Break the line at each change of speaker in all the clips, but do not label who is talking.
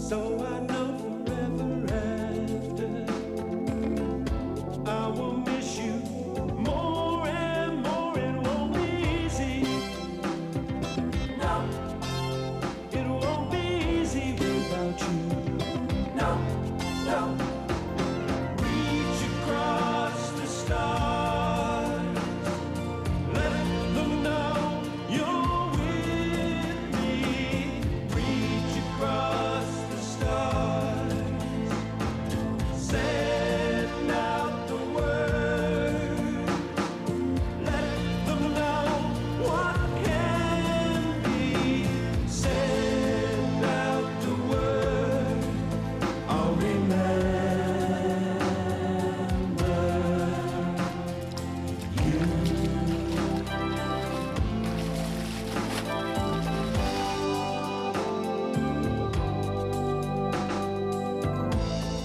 So I know forever after I will miss you more and more. It won't be easy. No, it won't be easy without you. No, no. Reach across the stars, let them know you're with me. Reach across the stars, send out the word, let them know what can be. Send out the word, I'll remember you.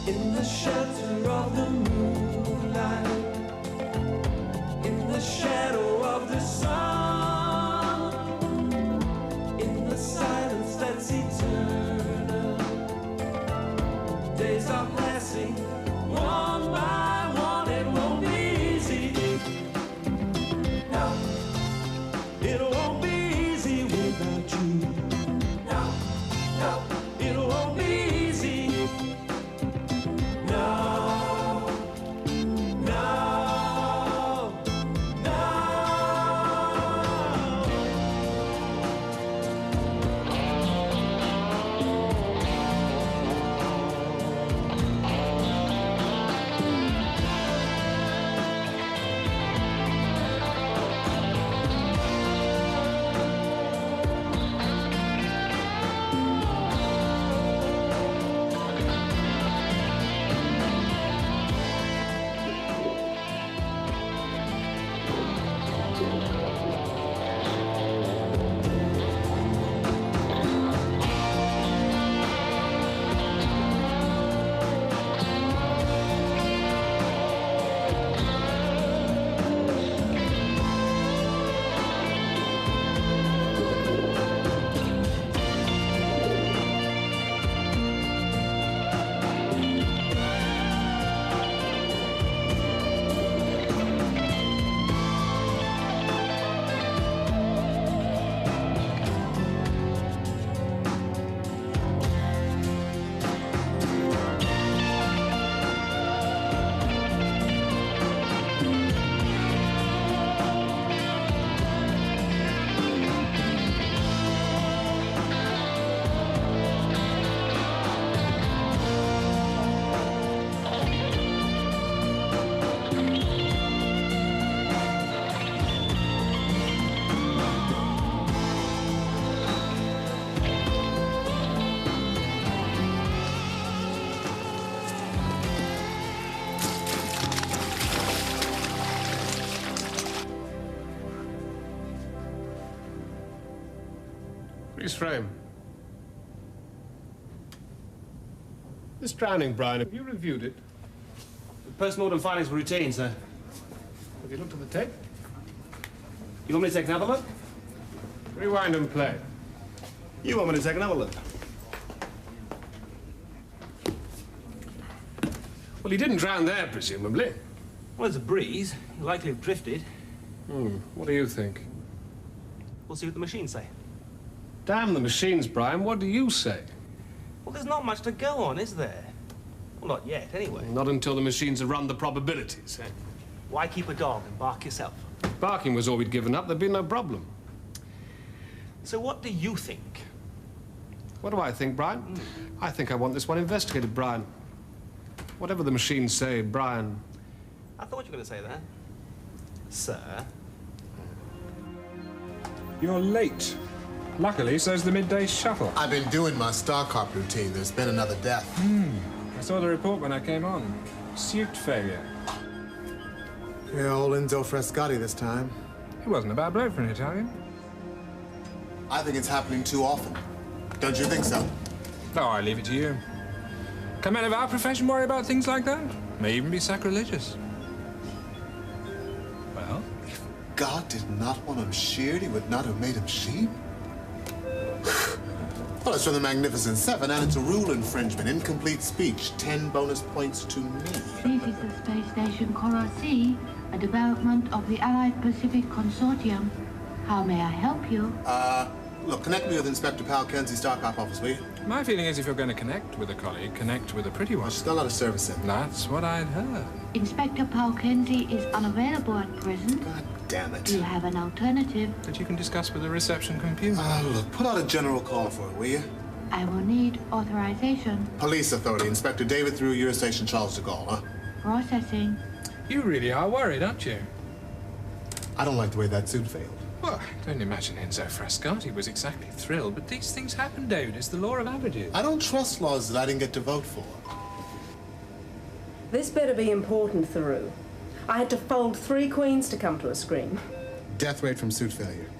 In the shelter of the moonlight, in the shadow of the sun, in the silence that's eternal, days are passing one by one. It won't be easy. No, it won't be easy without you. No, no, it won't be easy. No, no, no.
Freeze frame. This drowning, Brian, have you reviewed it?
The post-mortem findings were routine, sir.
Have you looked at the tape?
You want me to take another look?
Rewind and play.
You want me to take another look?
Well, he didn't drown there, presumably.
Well, there's a breeze. He'll likely have drifted.
What do you think?
We'll see what the machines say.
Damn the machines, Brian. What do you say?
Well, there's not much to go on, is there? Well, not yet, anyway.
Not until the machines have run the probabilities, eh?
Why keep a dog and bark yourself?
Barking was all we'd given up. There'd been no problem.
So what do you think?
What do I think, Brian? I think I want this one investigated, Brian. Whatever the machines say, Brian.
I thought you were going to say that. Sir?
You're late. Luckily, so's the midday shuttle.
I've been doing my StarCop routine. There's been another death.
I saw the report when I came on. Suit failure.
Yeah, old Enzo Frescotti this time.
He wasn't a bad bloke for an Italian.
I think it's happening too often. Don't you think so?
Oh, I leave it to you. Can men of our profession worry about things like that? May even be sacrilegious. Well?
If God did not want him sheared, he would not have made him sheep. What Well, it's from the Magnificent Seven, and it's a rule infringement. Incomplete speech, 10 bonus points to me.
This is the space station Coral C, a development of the Allied Pacific Consortium. How may I help you?
Look, connect me with Inspector Pal Kenzie, Starcop office, will you?
My feeling is if you're going to connect with a colleague, connect with a pretty one.
She's got a lot of service in.
That's what I'd heard.
Inspector Paul Kenzie is unavailable at present.
God damn it.
You have an alternative.
That you can discuss with the reception computer.
Look, put out a general call for it, will you?
I will need authorization.
Police Authority, Inspector David through Eurostation Charles de Gaulle, huh?
Processing.
You really are worried, aren't you?
I don't like the way that suit failed.
Well, don't imagine Enzo Frascati was exactly thrilled, but these things happen, David. It's the law of averages.
I don't trust laws that I didn't get to vote for.
This better be important, Theroux. I had to fold 3 queens to come to a screen.
Death rate from suit failure.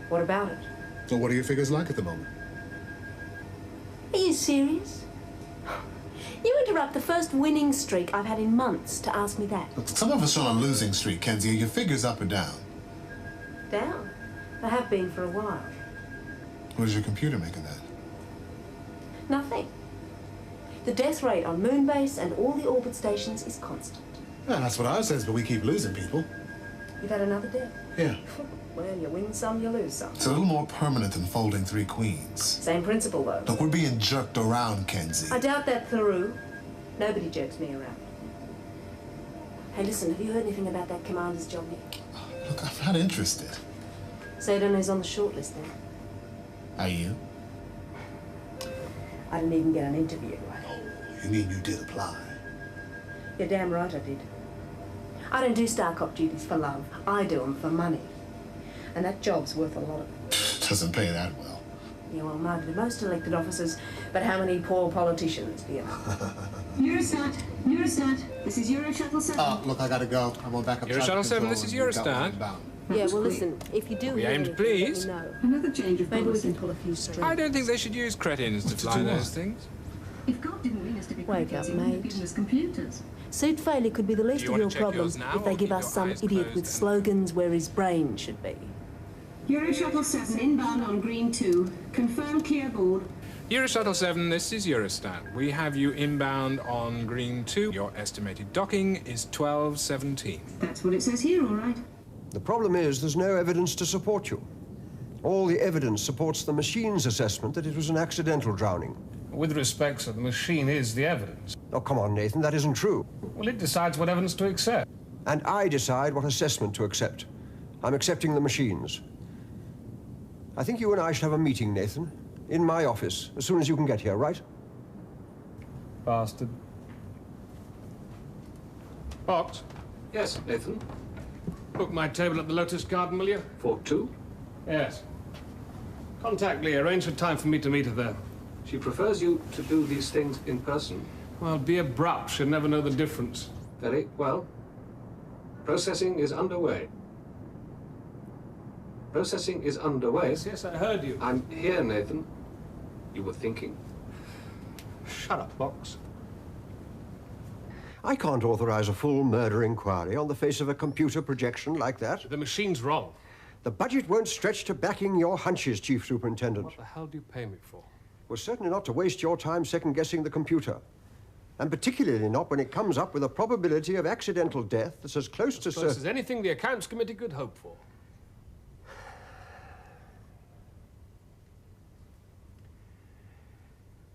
What about it?
So what are your figures like at the moment?
Are you serious? You interrupt the first winning streak I've had in months to ask me that.
Look, some of us are on a losing streak, Kenzie. Are your figures up or down?
Down. They have been for a while.
What does your computer make of that?
Nothing. The death rate on Moonbase and all the orbit stations is constant.
Yeah, that's what ours says, but we keep losing people.
You've had another death?
Yeah.
Well, you win some, you lose some.
It's a little more permanent than folding 3 queens.
Same principle, though.
Look, we're being jerked around, Kenzie.
I doubt that, Theroux. Nobody jerks me around. Hey, listen, have you heard anything about that commander's job yet?
Look, I'm not interested.
So you don't know who's on the shortlist then?
Are you?
I didn't even get an interview.
You mean you did apply?
You're damn right I did. I don't do Starcop duties for love. I do them for money. And that job's worth a lot of it.
Doesn't pay that well.
Yeah, well, maybe the most elected officers, but how many poor politicians do you know?
Eurostat, this is Euroshuttle 7.
Look, I gotta go. I'm on backup.
Eurostat 7, this is Eurostat.
Yeah, well, listen, if you do
We
hear
aimed,
anything,
please.
let me know.
Another change of
Maybe we
policy.
can pull a few strings.
I don't think they should use cretins to fly
do
those
what?
things.
If God didn't mean us to be
Wake up,
crickets, he wouldn't have
mate.
given us computers.
Suit failure could be the least
Do you
of
want
your
to check
problems
yours now,
if they
or
give
keep
us
your
some
eyes
idiot
closed
with
then?
slogans where his brain should be.
Euroshuttle 7 inbound on green 2. Confirm clear board.
Euroshuttle 7, this is Eurostat. We have you inbound on green 2. Your estimated docking is 12:17.
That's what it says here, all right.
The problem is there's no evidence to support you. All the evidence supports the machine's assessment that it was an accidental drowning.
With respect, sir, the machine is the evidence.
Oh, come on, Nathan, that isn't true.
Well, it decides what evidence to accept.
And I decide what assessment to accept. I'm accepting the machines. I think you and I should have a meeting, Nathan, in my office, as soon as you can get here, right?
Bastard. Fox,
Yes, Nathan.
book my table at the Lotus Garden, will you?
For 2?
Yes. Contact Lee. Arrange for time for me to meet her there.
She prefers you to do these things in person.
Well, be abrupt. She'll never know the difference.
Very well. Processing is underway. Processing is underway.
Yes, I heard you.
I'm here, Nathan. You were thinking.
Shut up, Fox.
I can't authorize a full murder inquiry on the face of a computer projection like that.
The machine's wrong.
The budget won't stretch to backing your hunches, Chief Superintendent.
What the hell do you pay me for?
Well, certainly not to waste your time second-guessing the computer. And particularly not when it comes up with a probability of accidental death that's as close to
Close as anything the Accounts Committee could hope for.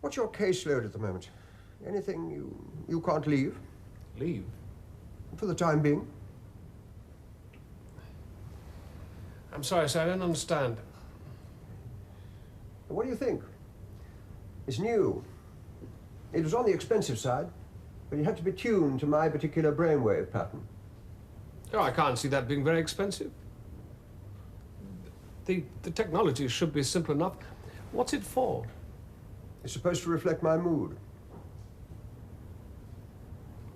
What's your caseload at the moment? Anything you can't leave?
Leave?
For the time being?
I'm sorry, sir, I don't understand.
What do you think? It's new. It was on the expensive side, but it had to be tuned to my particular brainwave pattern.
Oh, I can't see that being very expensive. The technology should be simple enough. What's it for?
It's supposed to reflect my mood.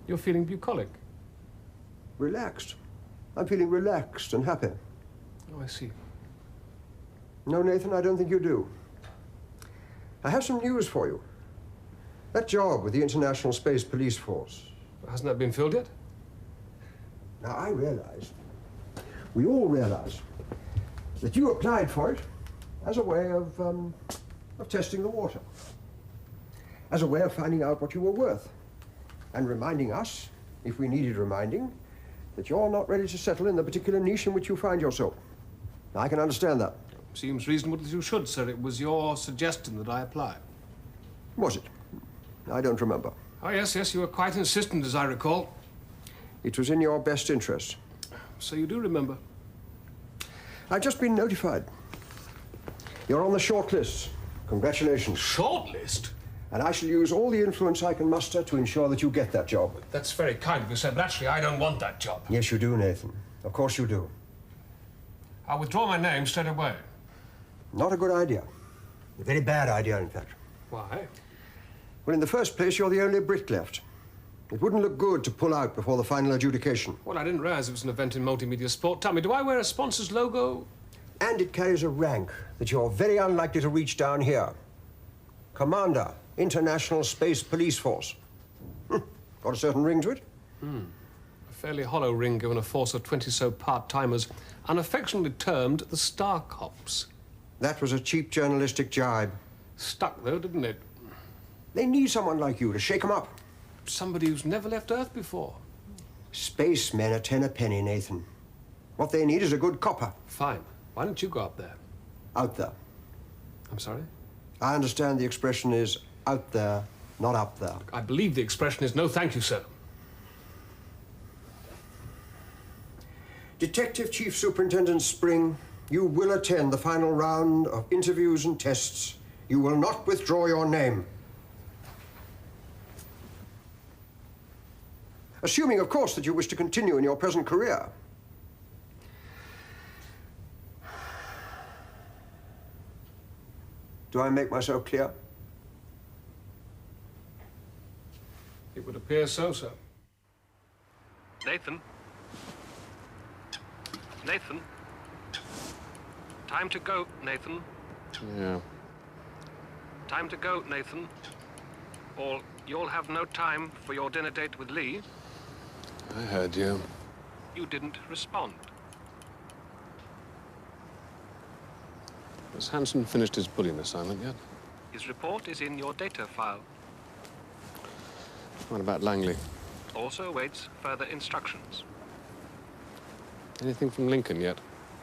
You're feeling bucolic.
Relaxed. I'm feeling relaxed and happy.
Oh, I see.
No, Nathan, I don't think you do. I have some news for you. That job with the International Space Police Force.
Hasn't that been filled yet?
Now, I realize, we all realize, that you applied for it as a way of of testing the water. As a way of finding out what you were worth. And reminding us, if we needed reminding, that you're not ready to settle in the particular niche in which you find yourself. I can understand that.
Seems reasonable that you should, sir. It was your suggestion that I apply.
Was it? I don't remember.
Oh, yes, you were quite insistent, as I recall.
It was in your best interest.
So you do remember?
I've just been notified. You're on the short list. Congratulations.
Short list?
And I shall use all the influence I can muster to ensure that you get that job.
That's very kind of you, sir, but actually I don't want that job.
Yes, you do, Nathan. Of course you do.
I'll withdraw my name straight away.
Not a good idea. A very bad idea, in fact.
Why?
Well, in the first place, you're the only Brit left. It wouldn't look good to pull out before the final adjudication.
Well, I didn't realize it was an event in multimedia sport. Tell me, do I wear a sponsor's logo?
And it carries a rank that you're very unlikely to reach down here. Commander, International Space Police Force. Got a certain ring to it?
A fairly hollow ring given a force of 20-so part-timers, unaffectionately termed the Star Cops.
That was a cheap journalistic jibe.
Stuck, though, didn't it?
They need someone like you to shake them up.
Somebody who's never left Earth before.
Spacemen are 10 a penny, Nathan. What they need is a good copper.
Fine. Why don't you go up there?
Out there.
I'm sorry?
I understand the expression is out there, not up there.
I believe the expression is no thank you, sir.
Detective Chief Superintendent Spring, you will attend the final round of interviews and tests. You will not withdraw your name. Assuming, of course, that you wish to continue in your present career. Do I make myself clear?
It would appear so, sir.
Nathan? Nathan? Time to go, Nathan.
Yeah.
Time to go, Nathan. Or you'll have no time for your dinner date with Lee.
I heard you.
You didn't respond.
Has Hanson finished his bullion assignment yet?
His report is in your data file.
What about Langley?
Also awaits further instructions.
Anything from Lincoln yet?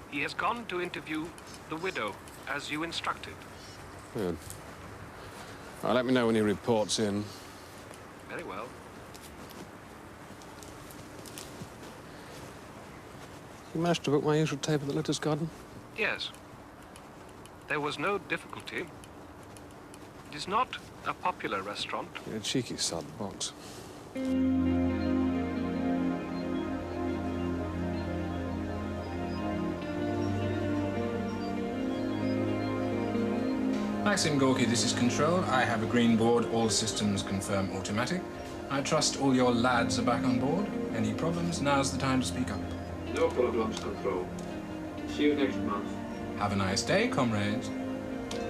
He has gone to interview the widow, as you instructed.
Good. All right, let me know when he reports in.
Very well.
You managed to book my usual table at the Lettuce Garden?
Yes. There was no difficulty. It is not a popular restaurant.
You're a cheeky sod, Box.
Maxim Gorky, this is Control. I have a green board. All systems confirm automatic. I trust all your lads are back on board. Any problems? Now's the time to speak up.
No problems, Control. See you next month.
Have a nice day, comrades.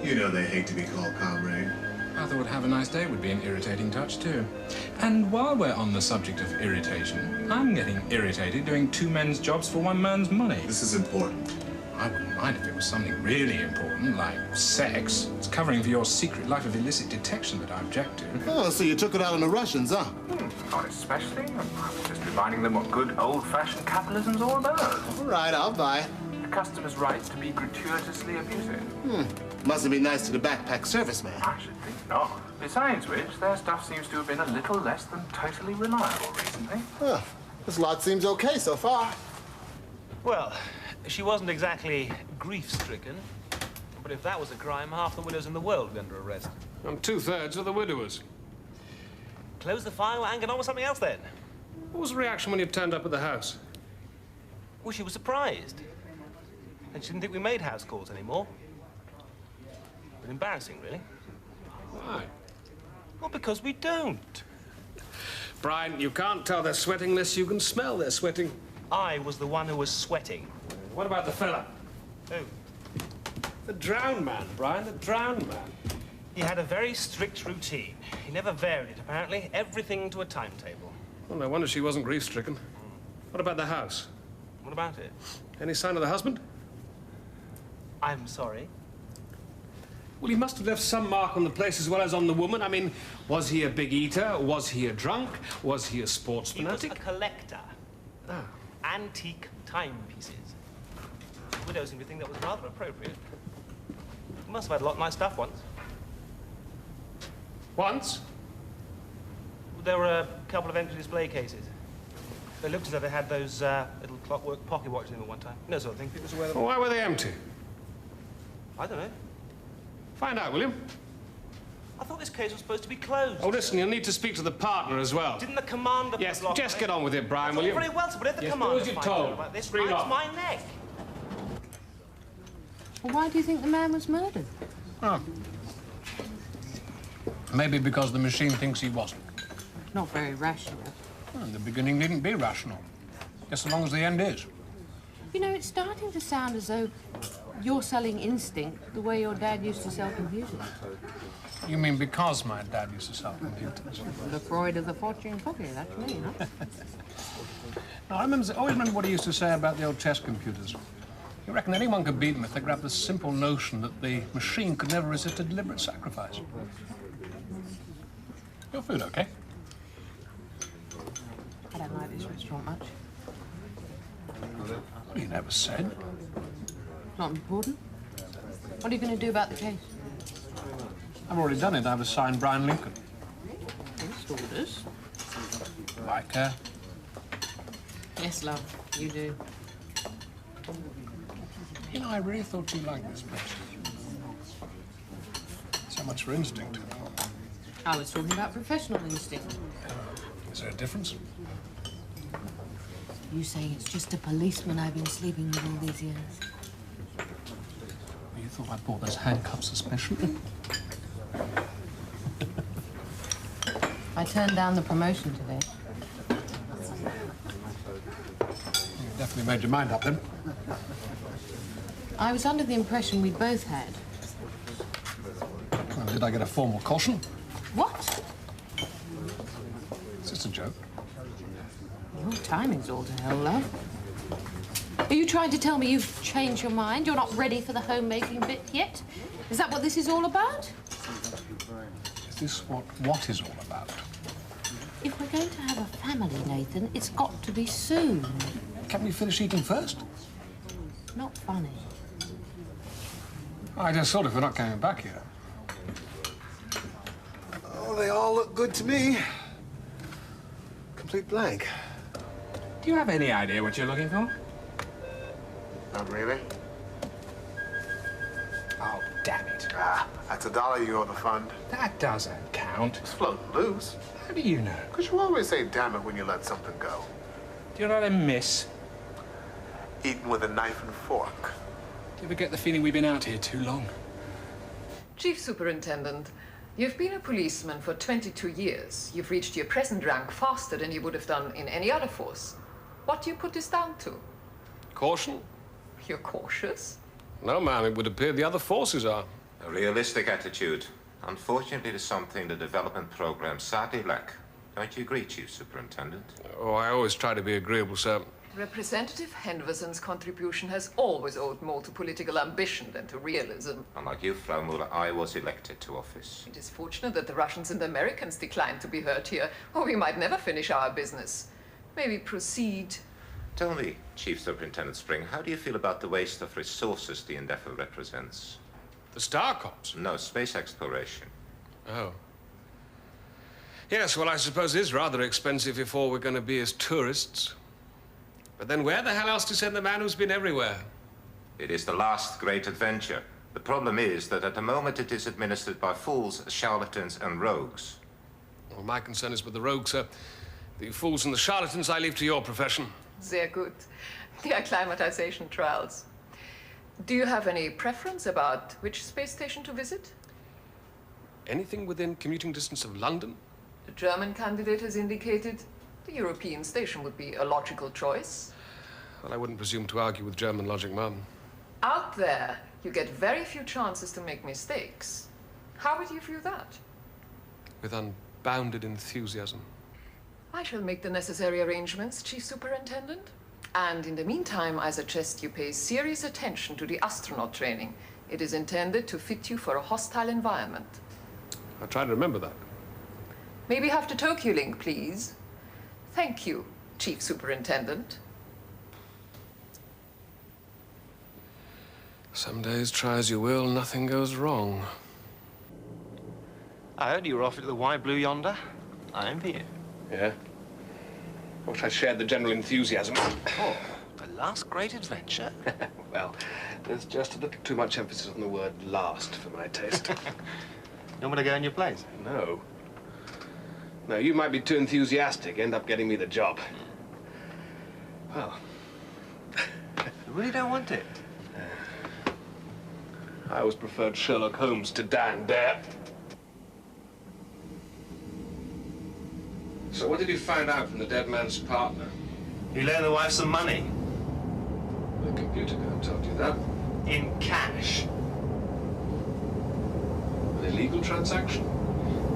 You know they hate to be called comrade.
I thought have a nice day would be an irritating touch, too. And while we're on the subject of irritation, I'm getting irritated doing two men's jobs for one man's money.
This is important.
I wouldn't mind if it was something really important, like sex. It's covering for your secret life of illicit detection that I object to.
Oh, so you took it out on the Russians, huh?
Not especially. I'm just reminding them what good old-fashioned capitalism's all about.
All right, I'll buy.
The customer's right to be gratuitously abusive.
Mustn't be nice to the backpack serviceman.
I should think not. Besides which, their stuff seems to have been a little less than totally reliable recently.
Huh. This lot seems okay so far.
Well, she wasn't exactly grief-stricken. But if that was a crime, half the widows in the world would be under arrest.
And 2/3 of the widowers.
Close the file and get on with something else, then.
What was the reaction when you turned up at the house?
Well, she was surprised. And she didn't think we made house calls anymore. But embarrassing, really.
Why?
Well, because we don't.
Brian, you can't tell they're sweating unless you can smell they're sweating.
I was the one who was sweating.
What about the fella?
Who?
The drowned man, Brian, the drowned man.
He had a very strict routine. He never varied it, apparently. Everything to a timetable.
Well, no wonder she wasn't grief-stricken. What about the house?
What about it?
Any sign of the husband?
I'm sorry.
Well, he must have left some mark on the place as well as on the woman. I mean, was he a big eater? Was he a drunk? Was he a sports fanatic?
He was a collector.
Ah.
Antique timepieces. The widow seemed to think that was rather appropriate. He must have had a lot of nice stuff once.
Once?
There were a couple of empty display cases. They looked as though they had those little clockwork pocket watches in them at one time. No sort of thing. People used to wear them.
Well, why were they empty?
I don't know.
Find out, will you?
I thought this case was supposed to be closed.
Oh, listen, you'll need to speak to the partner as well.
Didn't the commander...
Yes, just get on with it, Brian, will you?
Very well, sir, but if the
yes,
commander
do as you're
finds out
told.
about this,
Screen
it's
off.
my neck.
Well, why do you think the man was murdered?
Oh. Maybe because the machine thinks he wasn't.
Not very rational.
Well, the beginning needn't be rational. Just as long as the end is.
You know, it's starting to sound as though you're selling instinct the way your dad used to sell computers.
You mean because my dad used to sell computers?
The Freud of the fortune cookie, that's me, huh?
No, I always remember what he used to say about the old chess computers. He reckoned anyone could beat them if they grabbed the simple notion that the machine could never resist a deliberate sacrifice. Your food okay?
I don't like this restaurant much.
Well, you never said.
Not important. What are you going to do about the case?
I've already done it. I've assigned Brian Lincoln.
First orders.
Like her.
Yes, love, you do.
You know, I really thought you liked this place. So much for instinct.
I was talking about professional instinct.
Is there a difference?
You saying it's just a policeman I've been sleeping with all these years?
You thought I bought those handcuffs especially?
I turned down the promotion today.
You definitely made your mind up then.
I was under the impression we both had.
Well, did I get a formal caution?
What?
It's just a joke.
Your timing's all to hell, love. Are you trying to tell me you've changed your mind? You're not ready for the homemaking bit yet? Is that what this is all about?
Is this what is all about?
If we're going to have a family, Nathan, it's got to be soon.
Can we finish eating first?
Not funny.
I just thought if we're not coming back here.
Oh, they all look good to me. Complete blank.
Do you have any idea what you're looking for?
Not really.
Oh, damn it.
Ah, that's $1 you owe the fund.
That doesn't count.
It's floating loose.
How do you know?
Because you always say damn it when you let something go.
Do you know what I miss?
Eating with a knife and fork.
Do you ever get the feeling we've been out here too long?
Chief Superintendent, you've been a policeman for 22 years. You've reached your present rank faster than you would have done in any other force. What do you put this down to?
Caution?
You're cautious?
No, ma'am, it would appear the other forces are.
A realistic attitude. Unfortunately, it is something the development program sadly lack. Don't you agree, Chief Superintendent?
Oh, I always try to be agreeable, sir.
Representative Henderson's contribution has always owed more to political ambition than to realism.
Unlike you, Frau Muller, I was elected to office.
It is fortunate that the Russians and the Americans declined to be heard here, or we might never finish our business. May we proceed?
Tell me, Chief Superintendent Spring, how do you feel about the waste of resources the Endeavour represents?
The Starcops?
No, space exploration.
Oh. Yes, well, I suppose it is rather expensive if all we're going to be is tourists. But then where the hell else to send the man who's been everywhere?
It is the last great adventure. The problem is that at the moment it is administered by fools, charlatans, and rogues.
Well, my concern is with the rogues, sir. The fools and the charlatans I leave to your profession.
Sehr good. The acclimatization trials. Do you have any preference about which space station to visit?
Anything within commuting distance of London?
The German candidate has indicated the European station would be a logical choice.
Well, I wouldn't presume to argue with German logic, Mum.
Out there, you get very few chances to make mistakes. How would you view that?
With unbounded enthusiasm.
I shall make the necessary arrangements, Chief Superintendent. And in the meantime, I suggest you pay serious attention to the astronaut training. It is intended to fit you for a hostile environment.
I'll try to remember that.
Maybe have to Tokyo Link, please. Thank you, Chief Superintendent.
Some days, try as you will, nothing goes wrong.
I heard you were off at the White Blue yonder. I envy you.
Yeah? I wish I shared the general enthusiasm.
Oh, the last great adventure?
Well, there's just a little too much emphasis on the word last for my taste.
You want me to go in your place?
No. No, you might be too enthusiastic, end up getting me the job. Well.
You really don't want it?
I always preferred Sherlock Holmes to Dan Dare. So what did you find out from the dead man's partner?
You loaned the wife some money.
The computer guy told you that.
In cash.
An illegal transaction?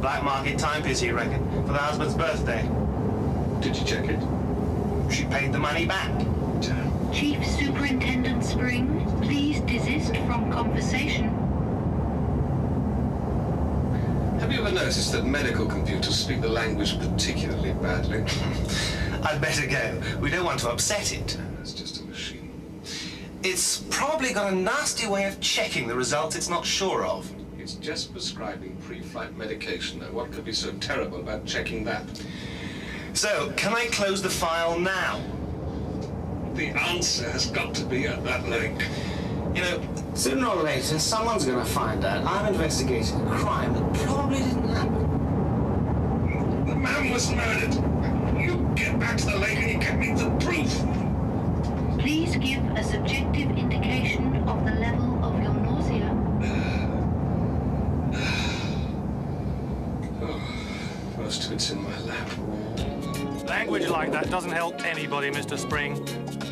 Black market timepiece, you reckon, for the husband's birthday.
Did you check it?
She paid the money back.
Chief Superintendent Spring, please desist from conversation.
Have you ever noticed that medical computers speak the language particularly badly?
I'd better go. We don't want to upset it.
It's just a machine.
It's probably got a nasty way of checking the results it's not sure of.
It's just prescribing pre-flight medication. Now, what could be so terrible about checking that?
So, can I close the file now?
The answer has got to be at that link.
You know, sooner or later, someone's going to find out I'm investigating a crime that probably didn't happen.
The man was murdered. You get back to the lake and you get me the proof.
Please give a subjective indication of the level of your nausea.
Most of it's in my lap.
Language like that doesn't help anybody, Mr. Spring.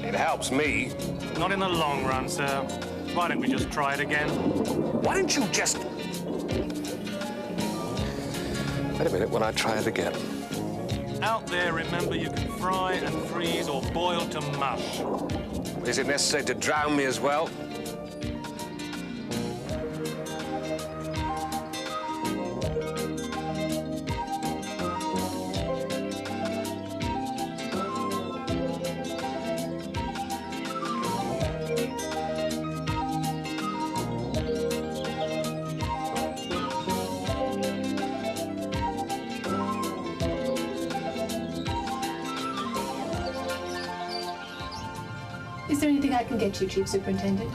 It helps me.
Not in the long run, sir. Why don't we just try it again?
Why don't you just... Wait a minute, when I try it again.
Out there, remember, you can fry and freeze or boil to mush.
Is it necessary to drown me as well?
Is there anything I can get you, Chief Superintendent?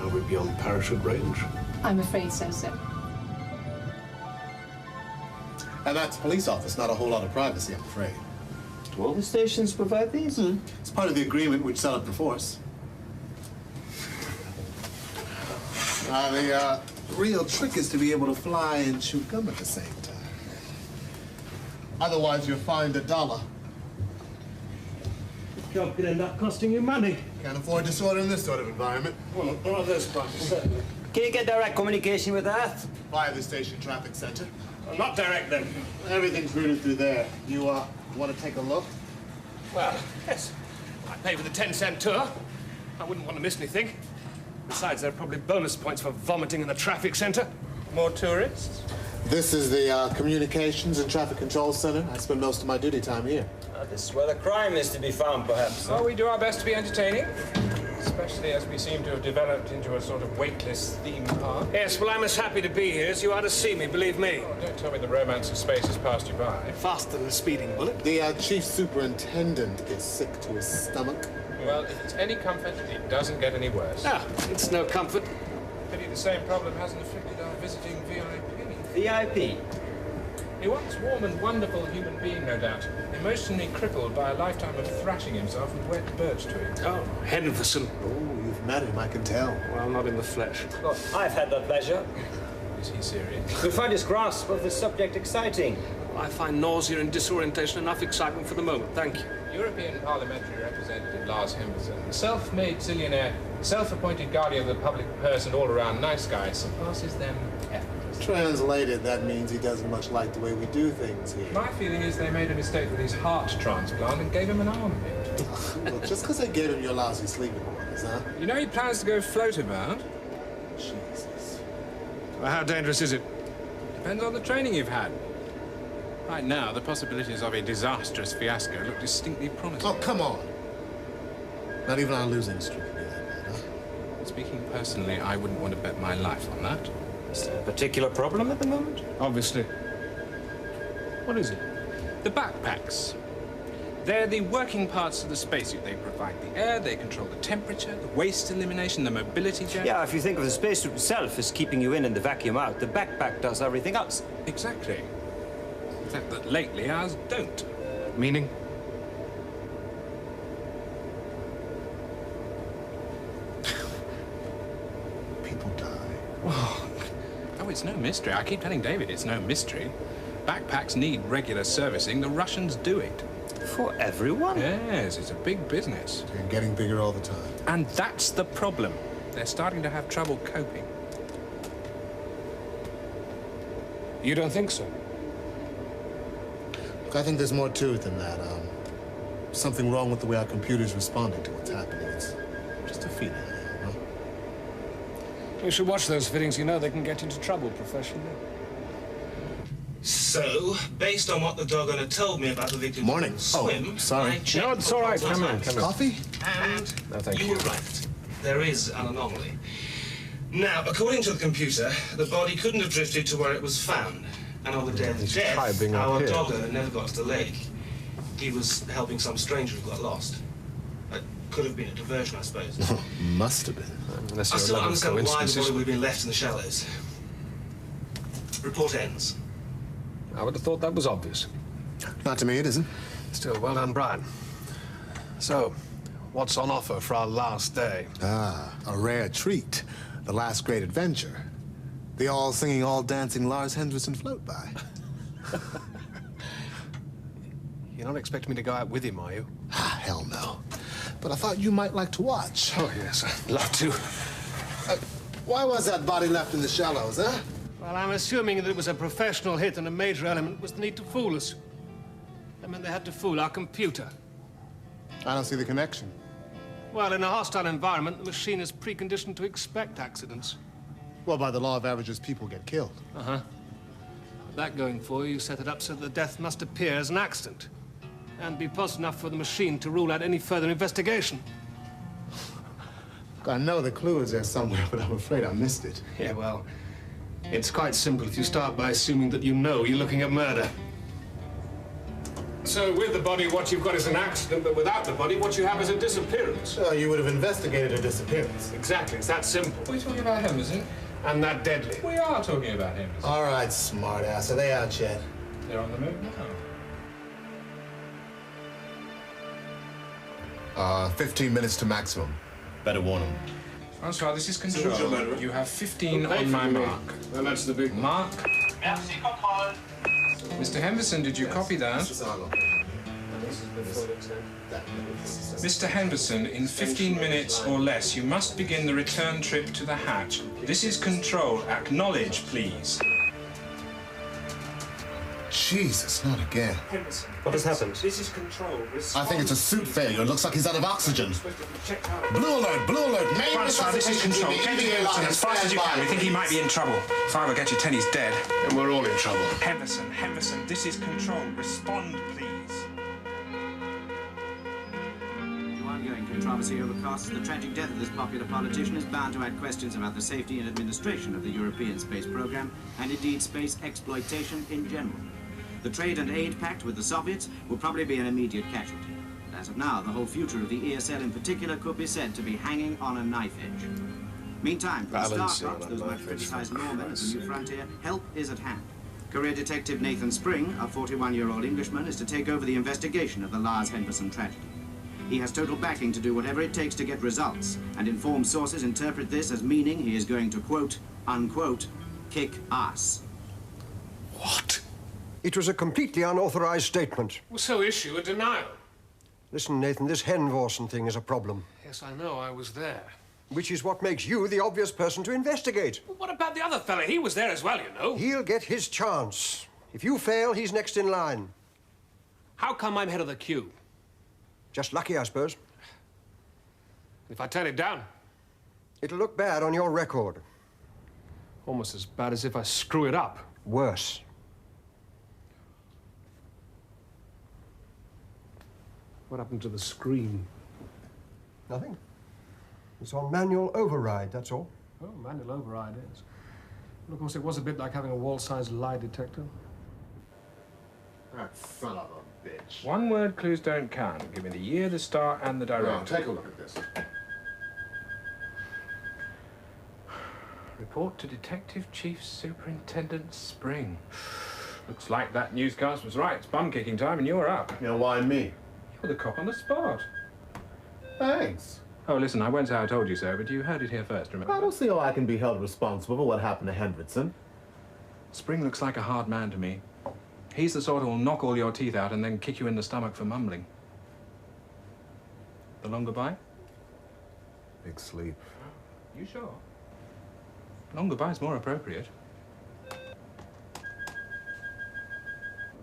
Are we beyond parachute range?
I'm afraid so, sir.
And that's a police office, not a whole lot of privacy, I'm afraid.
Do all the stations provide these?
It's part of the agreement which set up the force. The real trick is to be able to fly and chew gum at the same time. Otherwise, you're fined $1.
The job could end up costing you money.
Can't afford disorder in this sort of environment.
Well, none of this, certainly. Can you get direct communication with Earth?
Via the station traffic center.
Well, not direct, then.
Everything's routed through there. You, want to take a look?
Well, yes. I pay for the 10-cent tour. I wouldn't want to miss anything. Besides, there are probably bonus points for vomiting in the traffic center.
More tourists?
This is the Communications and Traffic Control Center. I spend most of my duty time here.
This is where the crime is to be found, perhaps.
Well, we do our best to be entertaining, especially as we seem to have developed into a sort of weightless theme park.
Yes, well, I'm as happy to be here as you are to see me, believe me.
Oh, don't tell me the romance of space has passed you by.
Faster than a speeding bullet.
The Chief Superintendent gets sick to his stomach.
Well, if it's any comfort, it doesn't get any worse.
Ah, it's no comfort.
Pity the same problem hasn't afflicted our visiting VIP.
VIP?
A once warm and wonderful human being, no doubt, emotionally crippled by a lifetime of thrashing himself with wet birch twigs.
Oh, Henderson.
Oh, you've met him, I can tell.
Well, not in the flesh.
Well, I've had that pleasure.
Is he serious?
You'll find his grasp of the subject exciting.
I find nausea and disorientation enough excitement for the moment, thank you.
European Parliamentary Representative Lars Henderson, self-made zillionaire, self-appointed guardian of the public purse and all-around nice guy, surpasses them effortlessly.
Translated, that means he doesn't much like the way we do things here.
My feeling is they made a mistake with his heart transplant and gave him an arm.
Well, just because they gave him your lousy sleeping quarters, huh?
You know he plans to go float about?
Jesus.
Well, how dangerous is it?
Depends on the training you've had. Right now, the possibilities of a disastrous fiasco look distinctly promising.
Oh, come on. Not even on a losing streak would be that bad, huh?
Speaking personally, I wouldn't want to bet my life on that.
Is there a particular problem at the moment?
Obviously. What is it?
The backpacks. They're the working parts of the spacesuit. They provide the air, they control the temperature, the waste elimination, the mobility jet.
Yeah, if you think of the spacesuit itself as keeping you in and the vacuum out, the backpack does everything else.
Exactly. Except that lately ours don't.
Meaning?
People die.
Oh, it's no mystery. I keep telling David it's no mystery. Backpacks need regular servicing. The Russians do it.
For everyone?
Yes, it's a big business.
And getting bigger all the time.
And that's the problem. They're starting to have trouble coping.
You don't think so?
Look, I think there's more to it than that. Something wrong with the way our computer's responding to what's happening. It's just a feeling, huh?
You should watch those fittings. You know they can get into trouble professionally.
So, based on what the doggone told me about the victim's
Morning.
swim,
sorry.
I checked
No, it's all right. Come in.
Coffee?
And
No, thank
you
you.
were right. There is an anomaly. Now, according to the computer, the body couldn't have drifted to where it was found. And on the day of the death, our dogger never got to the lake. He was helping some stranger who got lost. It could have been a diversion, I suppose.
Must have been.
Unless
I
you're
still
a
don't
level
understand why the
coincidences.
body would have been left in the shallows. Report ends.
I would have thought that was obvious.
Not to me, it isn't.
Still, well done, Brian. So, what's on offer for our last day?
Ah, a rare treat. The last great adventure. The all singing, all dancing Lars Henderson float by.
You're not expecting me to go out with him, are you?
Ah, hell no. But I thought you might like to watch.
Oh, yes, I'd love to.
Why was that body left in the shallows, huh?
Well, I'm assuming that it was a professional hit and a major element was the need to fool us. I mean, they had to fool our computer.
I don't see the connection.
Well, in a hostile environment, the machine is preconditioned to expect accidents.
Well, by the law of averages, people get killed.
Uh-huh. That going for you set it up so that the death must appear as an accident and be positive enough for the machine to rule out any further investigation.
I know the clue is there somewhere, but I'm afraid I missed it.
Yeah, well, it's quite simple if you start by assuming that you know you're looking at murder. So with the body, what you've got is an accident, but without the body, what you have is a disappearance.
So you would have investigated a disappearance.
Exactly, it's that simple.
We're talking about Henderson.
And that deadly.
We are talking about Henderson.
All right, smartass. Are they out yet?
They're on the move now.
15 minutes to maximum. Better warn them.
Francois, this is Control. You have 15 on my mark.
Well, that's the big
mark.
Merci, control.
Mr. Henderson, did you copy that? Mr. Henderson, in 15 minutes or less, you must begin the return trip to the hatch. This is Control. Acknowledge, please.
Jesus, not again.
What has happened?
This is Control.
I think it's a suit failure. It looks like he's out of oxygen. Blue alert, blue alert. Main
Francois, this is Control. Get to Henderson as fast as you can. We think he might be in trouble. If I ever get you 10, he's dead.
And we're all in trouble.
Henderson, this is Control. Respond, please.
The ongoing controversy over costs, the tragic death of this popular politician is bound to add questions about the safety and administration of the European space program, and indeed space exploitation in general. The Trade and Aid Pact with the Soviets will probably be an immediate casualty. But as of now, the whole future of the ESL in particular could be said to be hanging on a knife edge. Meantime, for the Starcrops, those might criticize lawmen of the new frontier, help is at hand. Career detective Nathan Spring, a 41-year-old Englishman, is to take over the investigation of the Lars Henderson tragedy. He has total backing to do whatever it takes to get results, and informed sources interpret this as meaning he is going to, quote, unquote, kick ass.
What? It was a completely unauthorized statement.
Well, so issue a denial.
Listen, Nathan, this Henvorsen thing is a problem.
Yes, I know. I was there.
Which is what makes you the obvious person to investigate.
Well, what about the other fella? He was there as well, you know.
He'll get his chance. If you fail, he's next in line.
How come I'm head of the queue?
Just lucky, I suppose.
If I turn it down?
It'll look bad on your record.
Almost as bad as if I screw it up.
Worse.
What happened to the screen?
Nothing. It's on manual override, that's all.
Oh, manual override is. Well, of course, it was a bit like having a wall-sized lie detector.
That son of a bitch.
One-word clues don't count. Give me the year, the star, and the director.
Now, take a look at this.
Report to Detective Chief Superintendent Spring. Looks like that newscast was right. It's bum-kicking time, and you're up.
You know, why me?
You're the cop on the spot.
Thanks.
Oh, listen, I won't say I told you so, but you heard it here first, remember?
I don't see how I can be held responsible for what happened to Hendrickson.
Spring looks like a hard man to me. He's the sort who'll knock all your teeth out and then kick you in the stomach for mumbling. The longer bye?
Big sleep.
You sure? Longer bye's more appropriate.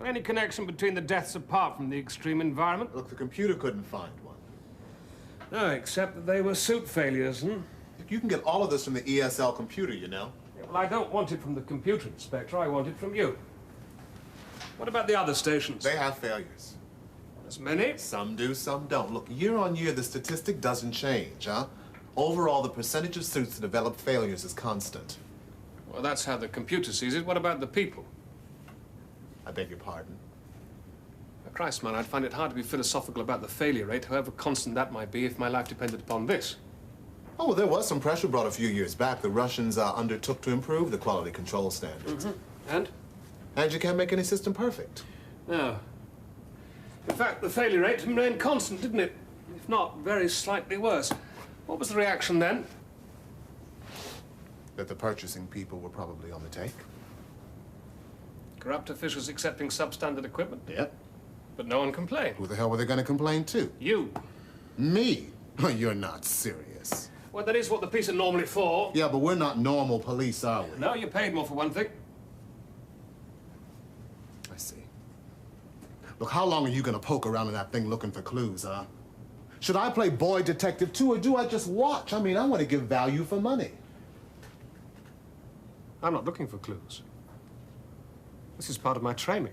Any connection between the deaths apart from the extreme environment?
Look, the computer couldn't find one.
No, except that they were suit failures,
You can get all of this from the ESL computer, you know.
Yeah, well, I don't want it from the computer, Inspector. I want it from you. What about the other stations?
They have failures.
As many?
Some do, some don't. Look, year on year, the statistic doesn't change, huh? Overall, the percentage of suits that develop failures is constant.
Well, that's how the computer sees it. What about the people?
I beg your pardon?
Christ, man, I'd find it hard to be philosophical about the failure rate, however constant that might be, if my life depended upon this.
Oh, well, there was some pressure brought a few years back. The Russians undertook to improve the quality control standards.
And?
And you can't make any system perfect.
No. In fact, the failure rate remained constant, didn't it? If not, very slightly worse. What was the reaction then?
That the purchasing people were probably on the take.
Corrupt officials accepting substandard equipment?
Yep.
But no one complained.
Who the hell were they going to complain to?
You.
Me? You're not serious.
Well, that is what the police are normally for.
Yeah, but we're not normal police, are we?
No, you're paid more for one thing.
I see. Look, how long are you going to poke around in that thing looking for clues, huh? Should I play boy detective too, or do I just watch? I mean, I want to give value for money.
I'm not looking for clues. This is part of my training.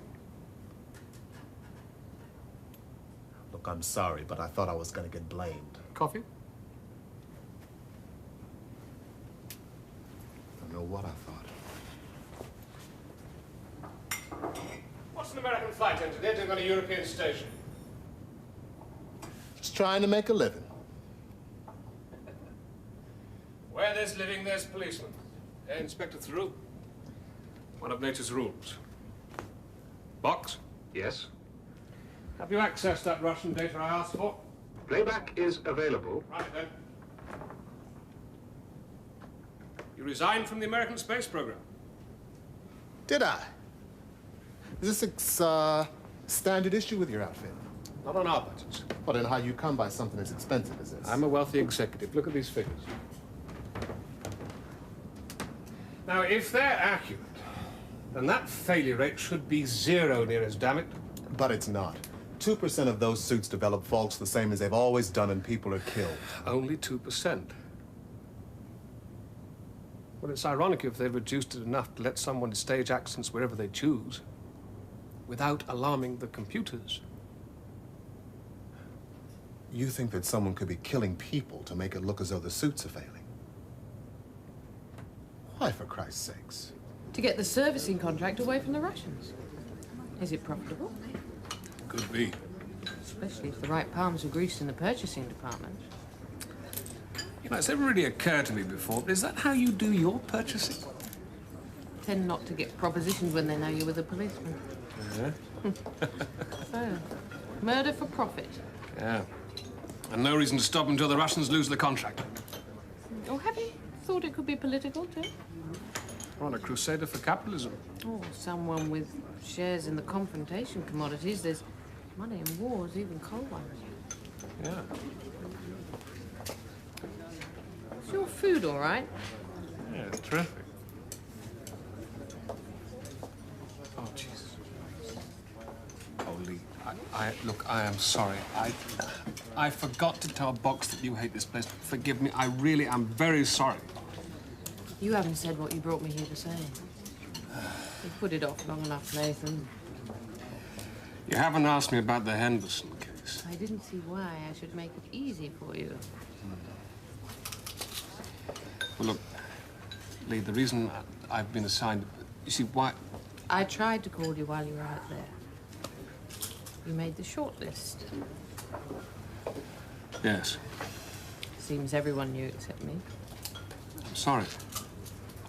Look, I'm sorry, but I thought I was going to get blamed.
Coffee?
I don't know what I thought.
What's an American flight engineer doing on a European station?
Just trying to make a living.
Where there's living, there's policemen. Hey, Inspector Theroux. One of nature's rules. Box?
Yes.
Have you accessed that Russian data I asked for?
Playback is available.
Right then. You resigned from the American space program.
Did I? Is this a standard issue with your outfit?
Not on our budgets.
Well, then how you come by something as expensive as this?
I'm a wealthy executive. Look at these figures. Now, if they're accurate, then that failure rate should be zero, nearest damn it.
But it's not. 2% of those suits develop faults the same as they've always done, and people are killed.
Only 2%. Well, it's ironic if they've reduced it enough to let someone stage accidents wherever they choose, without alarming the computers.
You think that someone could be killing people to make it look as though the suits are failing? Why, for Christ's sakes?
To get the servicing contract away from the Russians. Is it profitable?
Could be.
Especially if the right palms are greased in the purchasing department.
You know, it's never really occurred to me before, but is that how you do your purchasing?
Tend not to get propositions when they know you're with a policeman.
Yeah.
So, murder for profit.
Yeah. And no reason to stop until the Russians lose the contract.
Or have you thought it could be political, too?
On a crusader for capitalism.
Or someone with shares in the confrontation commodities. There's money in wars, even cold ones.
Yeah.
Is your food all right?
Yeah, it's terrific. Oh, Jesus. Oh, Lee, look, I am sorry. I forgot to tell Box that you hate this place. Forgive me, I really am very sorry.
You haven't said what you brought me here to say. You put it off long enough, Nathan.
You haven't asked me about the Henderson case.
I didn't see why I should make it easy for you.
Well, look, Lee, the reason I've been assigned... You see, why...
I tried to call you while you were out there. You made the short list.
Yes.
Seems everyone knew except me.
I'm sorry.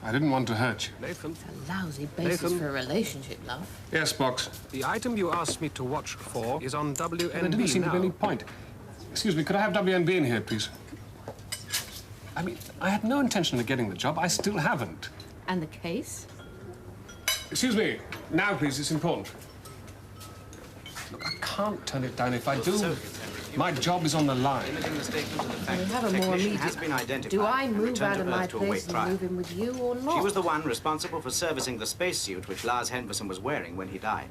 I didn't want to hurt you.
Nathan?
It's a lousy basis
Nathan?
for a relationship, love.
Yes, Box.
The item you asked me to watch for is on WNB
There didn't seem to be any point. Excuse me, could I have WNB in here, please? I mean, I had no intention of getting the job. I still haven't.
And the case?
Excuse me. Now, please, it's important. Look, I can't turn it down. If I do, my job is on the line.
We have a more immediate...
has been identified.
Do I move
Returned
out
to
of
Earth
my
to await
place and
trial.
move in with you or not?
She was the one responsible for servicing the spacesuit which Lars Henderson was wearing when he died.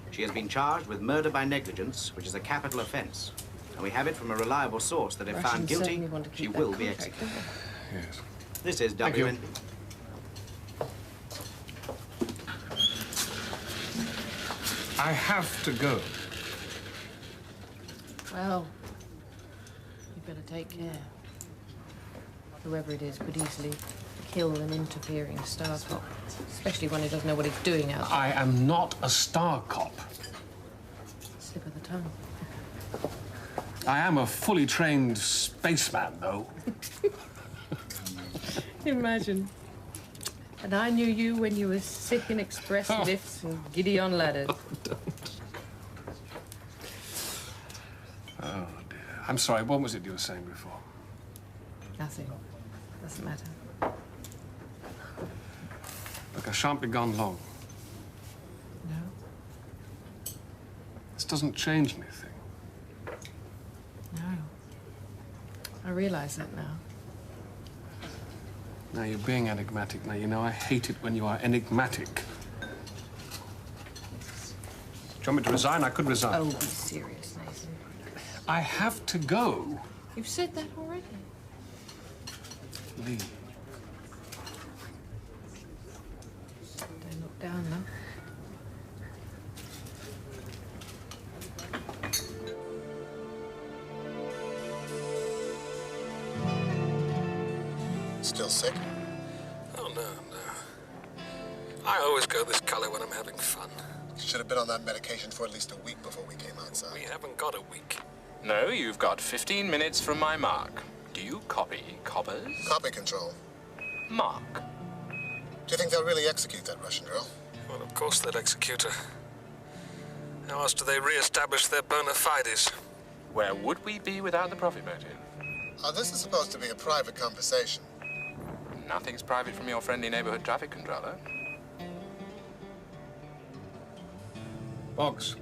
She has been charged with murder by negligence, which is a capital offense. And we have it from a reliable source that if
Russians
found guilty,
certainly want to
she
keep that
will be
contract,
executed.
Yes.
This is
Thank you.
WNB.
I have to go.
Well, you better take care. Whoever it is could easily kill an interfering star cop, especially when he doesn't know what he's doing out there.
I am not a star cop.
Slip of the tongue.
I am a fully trained spaceman, though.
Imagine. And I knew you when you were sick in express lifts and giddy on ladders.
Oh, dear. I'm sorry, what was it you were saying before?
Nothing. Doesn't matter.
Look, I shan't be gone long.
No?
This doesn't change anything.
No. I realize that now.
Now, you're being enigmatic. Now, you know I hate it when you are enigmatic. Do you want me to resign? I could resign.
Oh, be serious, Nathan.
I have to go.
You've said that already.
Lee.
Don't look down, though.
Still sick?
Oh, no, no. I always go this color when I'm having fun.
You should have been on that medication for at least a week before we came outside.
We haven't got a week.
No, you've got 15 minutes from my mark. Do you copy, coppers?
Copy control.
Mark.
Do you think they'll really execute that Russian girl?
Well, of course they'll execute her. How else do they re-establish their bona fides?
Where would we be without the profit motive?
This is supposed to be a private conversation.
Nothing's private from your friendly neighborhood traffic controller.
Boggs,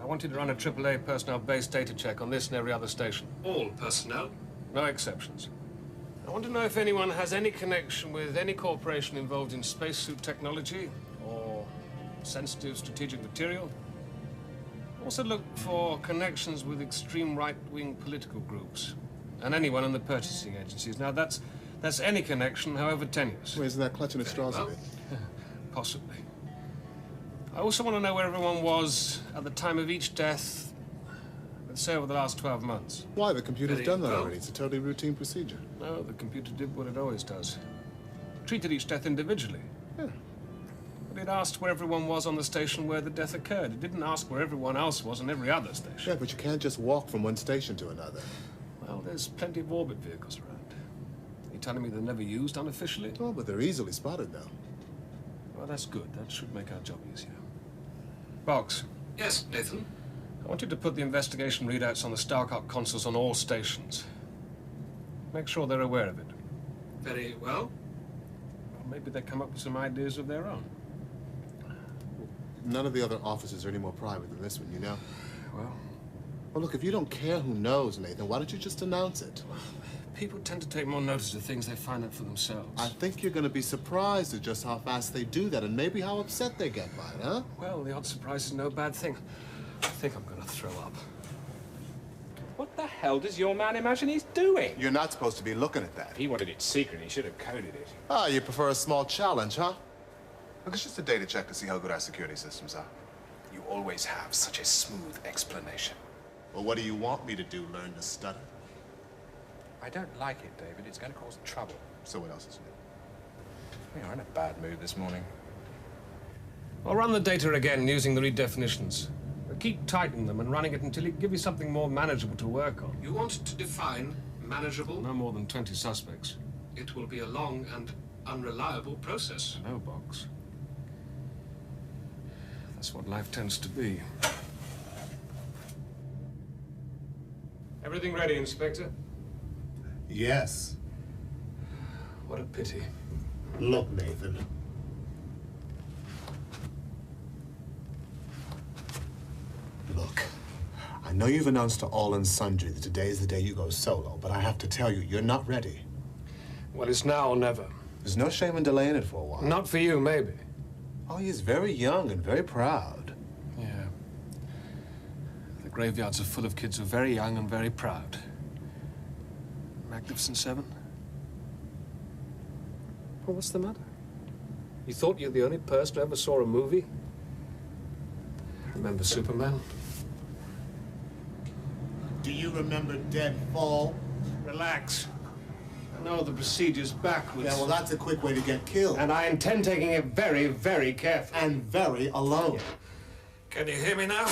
I want you to run a AAA personnel-based data check on this and every other station. All personnel, no exceptions. I want to know if anyone has any connection with any corporation involved in spacesuit technology or sensitive strategic material. Also look for connections with extreme right-wing political groups and anyone in the purchasing agencies. Now, that's any connection, however tenuous.
Well, isn't that clutching at straws a bit?
Possibly. I also want to know where everyone was at the time of each death, let's say over the last 12 months.
Why? The computer's
Very
done that
well.
already. It's a totally routine procedure.
No, the computer did what it always does. Treated each death individually.
Yeah.
But it asked where everyone was on the station where the death occurred. It didn't ask where everyone else was on every other station.
Yeah, but you can't just walk from one station to another.
Well, there's plenty of orbit vehicles around. You telling me they're never used unofficially?
Oh, but they're easily spotted now.
Well, that's good. That should make our job easier. Boggs. Yes, Nathan? I want you to put the investigation readouts on the Starcop consoles on all stations. Make sure they're aware of it. Very well. Well, maybe they come up with some ideas of their own.
None of the other offices are any more private than this one, you know?
Well,
look, if you don't care who knows, Nathan, why don't you just announce it?
people tend to take more notice of things they find out for themselves.
I think you're going to be surprised at just how fast they do that and maybe how upset they get by it, huh?
Well, the odd surprise is no bad thing. I think I'm going to throw up.
What the hell does your man imagine he's doing?
You're not supposed to be looking at that.
He wanted it secret. He should have coded it.
Ah, you prefer a small challenge, huh? Look, it's just a data check to see how good our security systems are.
You always have such a smooth explanation.
Well, what do you want me to do, learn to stutter?
I don't like it, David. It's going to cause trouble.
So what else is new?
You're in a bad mood this morning.
I'll run the data again using the redefinitions. Keep tightening them and running it until it gives you something more manageable to work on.
You want to define manageable?
No more than 20 suspects.
It will be a long and unreliable process.
No box. That's what life tends to be. Everything ready, Inspector?
Yes.
What a pity.
Look, Nathan. Look, I know you've announced to all and sundry that today is the day you go solo, but I have to tell you, you're not ready.
Well, it's now or never.
There's no shame in delaying it for a while.
Not for you, maybe.
Oh, he's very young and very proud.
Yeah. The graveyards are full of kids who are very young and very proud. Magnificent Seven? Well, what's the matter? You thought you were the only person who ever saw a movie? Remember Superman?
Do you remember Deadfall?
Relax. I know the procedure's backwards.
Yeah, well, that's a quick way to get killed.
And I intend taking it very, very carefully.
And very alone.
Can you hear me now?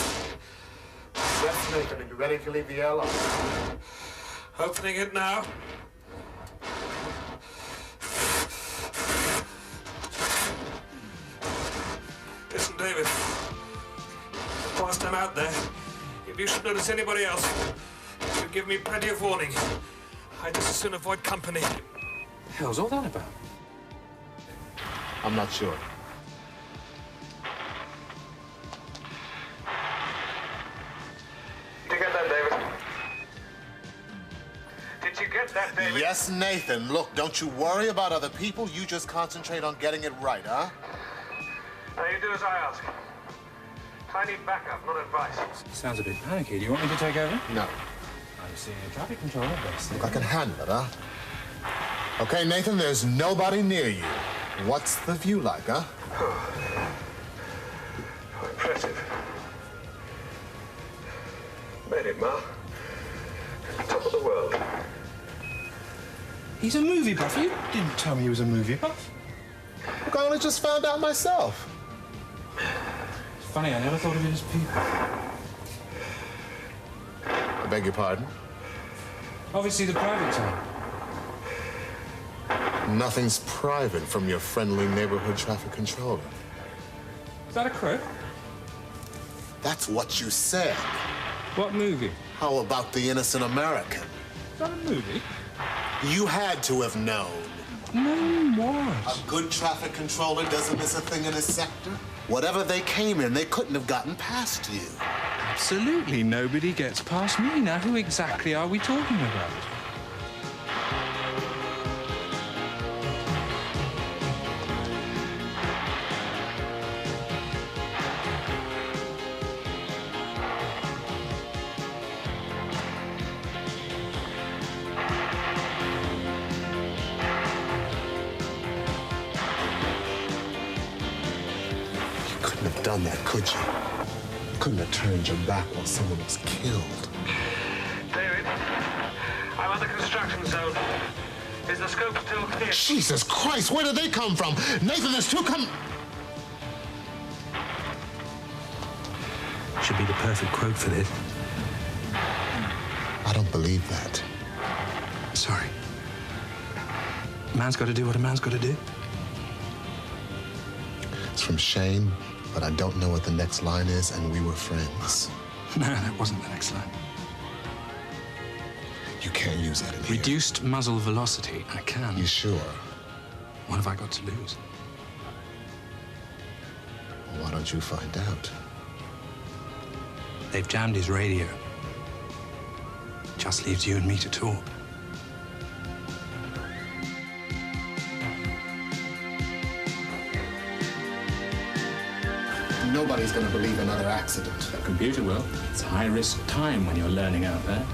Yes, Nathan, are you ready to leave the airlock?
Opening it now. Listen, David. Whilst I'm out there, if you should notice anybody else, you give me plenty of warning. I just as soon avoid company.
What the hell's all that about?
I'm not sure.
Did you get that, David? Did you get that, David?
Yes, Nathan. Look, don't you worry about other people. You just concentrate on getting it right, huh?
Now you do as I ask. I need backup, not advice.
Sounds a bit panicky. Do you want me to take over?
No.
I'm seeing a traffic controller base.
Look, I can handle it, huh? Okay, Nathan, there's nobody near you. What's the view like, huh?
Impressive. Made it, Ma. Top of the world.
He's a movie buff. You didn't tell me he was a movie buff.
Look, I only just found out myself.
It's funny, I never thought of it as people.
I beg your pardon?
Obviously the private time.
Nothing's private from your friendly neighborhood traffic controller.
Is that a crook?
That's what you said.
What movie?
How about The Innocent American?
Is that a movie?
You had to have known.
No, what?
A good traffic controller doesn't miss a thing in his sector. Whatever they came in, they couldn't have gotten past you.
Absolutely nobody gets past me. Now, who exactly are we talking about?
Done that, could you? Couldn't have turned your back while someone was killed.
David, I'm at the construction zone. Is the scope still clear?
Jesus Christ, where did they come from? Nathan, there's two
Should be the perfect quote for this.
I don't believe that.
Sorry. A man's got to do what a man's got to do.
It's from Shane, but I don't know what the next line is, and we were friends.
No, that wasn't the next line.
You can't use that in here.
Reduced muzzle velocity. I can.
You sure?
What have I got to lose?
Well, why don't you find out?
They've jammed his radio. Just leaves you and me to talk.
Nobody's gonna believe another accident.
The computer will. It's high-risk time when you're learning out there.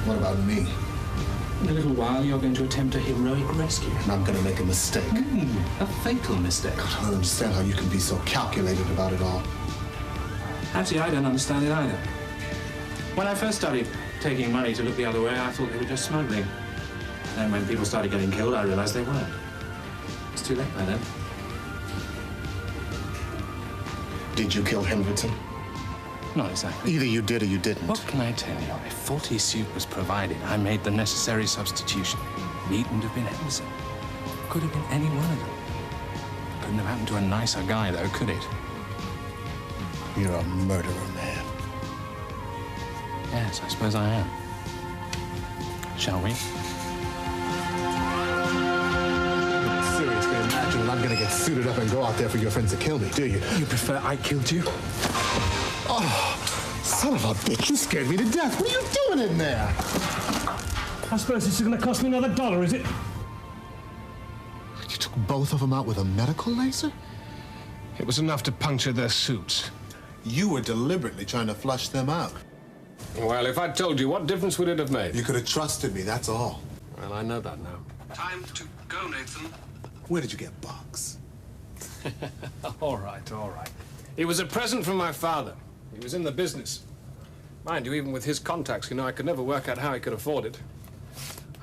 What about me?
In a little while, you're going to attempt a heroic rescue.
And I'm going to make a mistake.
A fatal mistake.
God, I don't understand how you can be so calculated about it all.
Actually, I don't understand it either. When I first started taking money to look the other way, I thought they were just smuggling. And when people started getting killed, I realized they weren't. It's too late by then.
Did you kill Henderson?
Not exactly.
Either you did or you didn't.
What can I tell you? A faulty suit was provided. I made the necessary substitution. Needn't have been Henderson. Could have been any one of them. Couldn't have happened to a nicer guy, though, could it?
You're a murderer, man.
Yes, I suppose I am. Shall we?
Seriously, imagine that I'm gonna get suited up and go out there for your friends to kill me, do you?
You prefer I killed you?
Oh, son of a bitch, you scared me to death. What are you doing in there?
I suppose this is going to cost me another $1, is it?
You took both of them out with a medical laser?
It was enough to puncture their suits.
You were deliberately trying to flush them out.
Well, if I'd told you, what difference would it have made?
You could have trusted me, that's all.
Well, I know that now. Time to go, Nathan.
Where did you get Bugs?
All right, all right. It was a present from my father. He was in the business. Mind you, even with his contacts, you know, I could never work out how he could afford it.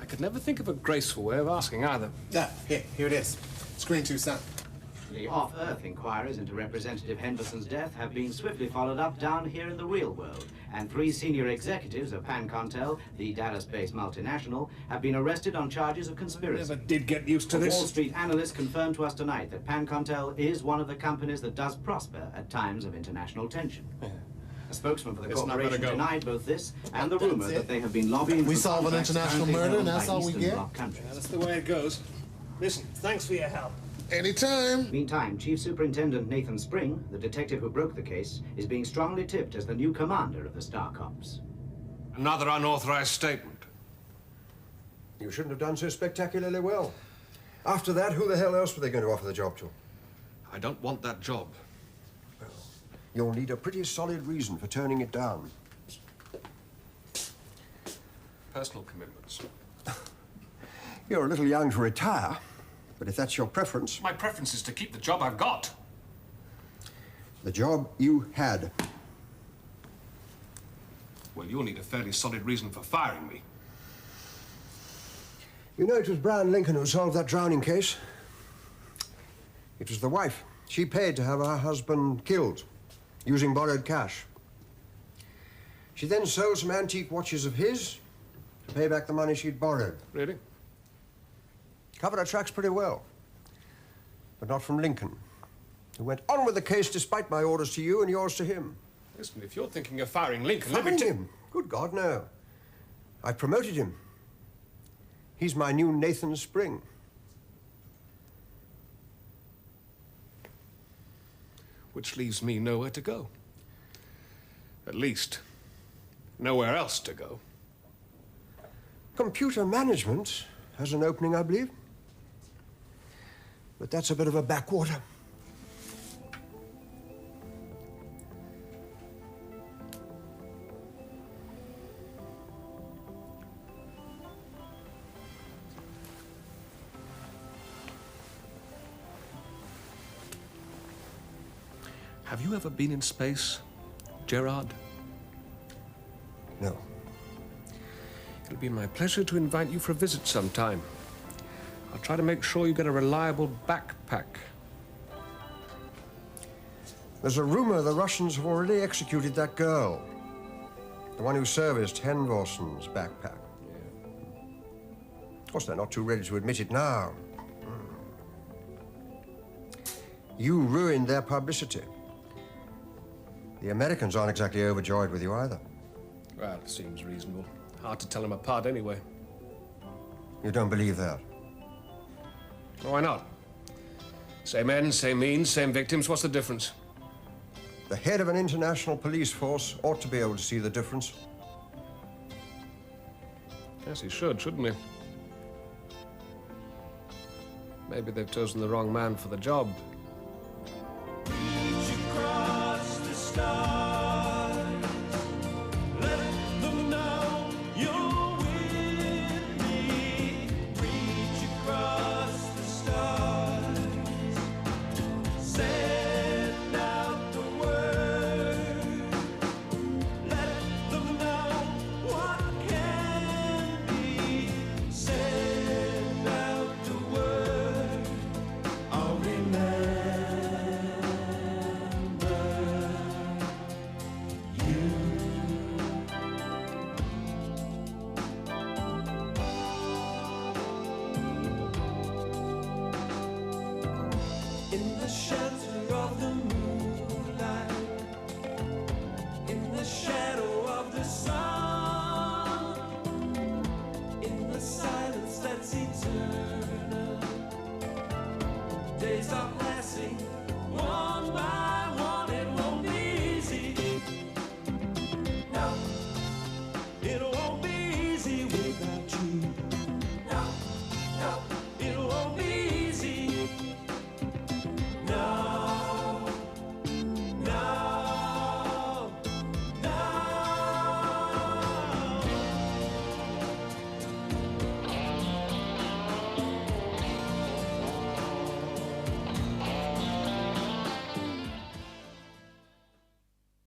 I could never think of a graceful way of asking either.
Yeah, here it is. Screen 2 sound.
The off-Earth inquiries into Representative Henderson's death have been swiftly followed up down here in the real world, and 3 senior executives of Pancontel, the Dallas-based multinational, have been arrested on charges of conspiracy.
Never did get used to this.
Wall Street analysts confirmed to us tonight that Pancontel is one of the companies that does prosper at times of international tension.
Yeah.
A spokesman for the corporation denied both this and the rumor that they have been lobbying
We
for
solve an international murder and that's all we get?
Yeah, that's the way it goes. Listen, thanks for your help.
Anytime.
Meantime, Chief Superintendent Nathan Spring, the detective who broke the case, is being strongly tipped as the new commander of the Star Cops.
Another unauthorized statement.
You shouldn't have done so spectacularly well. After that, who the hell else were they going to offer the job to?
I don't want that job.
Well, you'll need a pretty solid reason for turning it down.
Personal commitments.
You're a little young to retire. But if that's your preference...
My preference is to keep the job I've got.
The job you had.
Well, you'll need a fairly solid reason for firing me.
You know, it was Brown Lincoln who solved that drowning case. It was the wife. She paid to have her husband killed, using borrowed cash. She then sold some antique watches of his to pay back the money she'd borrowed.
Really?
Covered her tracks pretty well. But not from Lincoln, who went on with the case despite my orders to you and yours to him.
Listen, if you're thinking of firing Lincoln,
Firing him? Good God, no. I promoted him. He's my new Nathan Spring.
Which leaves me nowhere to go. At least, nowhere else to go.
Computer management has an opening, I believe. But that's a bit of a backwater.
Have you ever been in space, Gerard?
No.
It'll be my pleasure to invite you for a visit sometime. I'll try to make sure you get a reliable backpack.
There's a rumor the Russians have already executed that girl. The one who serviced Henvorson's backpack. Yeah. Of course, they're not too ready to admit it now. You ruined their publicity. The Americans aren't exactly overjoyed with you either.
Well, it seems reasonable. Hard to tell them apart anyway.
You don't believe that?
Why not? Same ends, same means, same victims. What's the difference?
The head of an international police force ought to be able to see the difference.
Yes, he should, shouldn't he? Maybe they've chosen the wrong man for the job.